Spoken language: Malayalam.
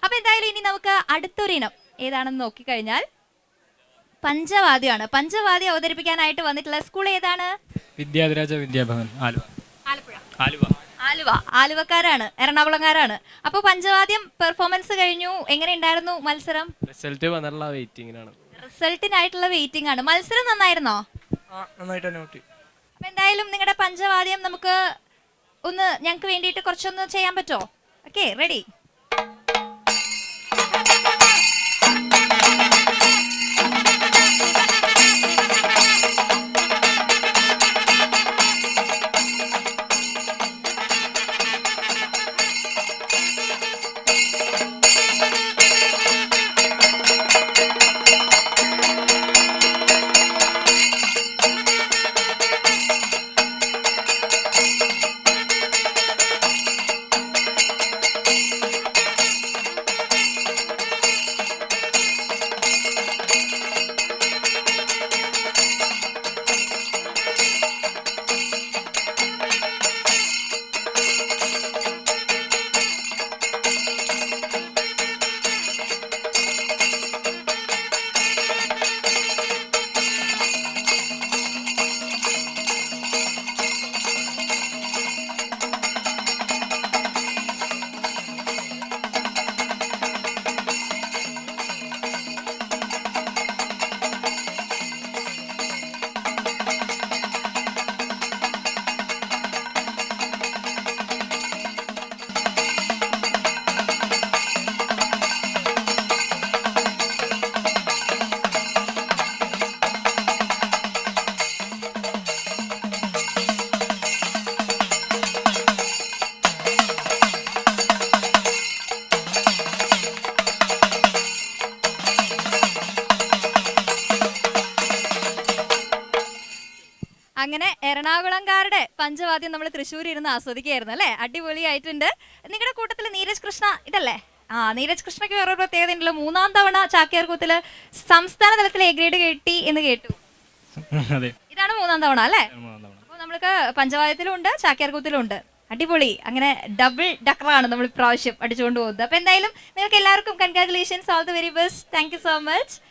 അപ്പൊ എന്തായാലും ഇനി നമുക്ക് അടുത്തൊരു ഇനം ഏതാണെന്ന് നോക്കിക്കഴിഞ്ഞാൽ പഞ്ചവാദ്യമാണ്. പഞ്ചവാദ്യ അവതരിപ്പിക്കാനായിട്ട് വന്നിട്ടുള്ള സ്കൂൾ ഏതാണ്? വിദ്യാധിരാജ വിദ്യാഭവൻ ആലുവ. ആലപ്പുഴ. ആലുവ. ആലുവ. ആലുവക്കാരാണ്, എറണാകുളംകാരാണ്. അപ്പോൾ പഞ്ചവാദ്യം പെർഫോമൻസ് കഴിഞ്ഞു. എങ്ങനെ ഉണ്ടായിരുന്നു മത്സരം? റിസൾട്ട് വന്നിട്ടുള്ള വെയിറ്റിംഗിനാണ്. റിസൾട്ടിനായിട്ടുള്ള വെയിറ്റിംഗ് ആണ്. മത്സരം നന്നായിരുന്നോ? നന്നായിട്ട് തന്നെ കിട്ടി. അപ്പൊ എന്തായാലും നിങ്ങളുടെ പഞ്ചവാദ്യം നമുക്ക് ഒന്ന് ഞങ്ങൾക്ക് വേണ്ടിയിട്ട് കുറച്ചൊന്ന് ചെയ്യാൻ പറ്റുമോ? Okay, ready? അങ്ങനെ എറണാകുളംകാരുടെ പഞ്ചവാദ്യം നമ്മൾ തൃശ്ശൂർ ഇരുന്ന് ആസ്വദിക്കുകയായിരുന്നു അല്ലേ? അടിപൊളിയായിട്ടുണ്ട്. നിങ്ങളുടെ കൂട്ടത്തിൽ നീരജ് കൃഷ്ണ ഇതല്ലേ? നീരജ് കൃഷ്ണയ്ക്ക് വേറൊരു പ്രത്യേകത ഉണ്ടല്ലോ. 3-ാം തവണ ചാക്യാർകൂത്തില് സംസ്ഥാന തലത്തിൽ എ ഗ്രേഡ് കിട്ടി എന്ന് കേട്ടു. അതെ, ഇതാണ് 3-ാം തവണ അല്ലേ? 3-ാം തവണ. അപ്പോൾ നമ്മൾക്ക് പഞ്ചവാദ്യത്തിലും ഉണ്ട്, ചാക്യാർകൂത്തിലും ഉണ്ട്. അടിപൊളി. അങ്ങനെ ഡബിൾ ഡക്കറാണ് നമ്മൾ ഇപ്രാവശ്യം അടിച്ചുകൊണ്ട് പോകുന്നത്. അപ്പോൾ എന്തായാലും നിങ്ങൾക്ക് എല്ലാവർക്കും congratulations, all the very best. Thank you so much.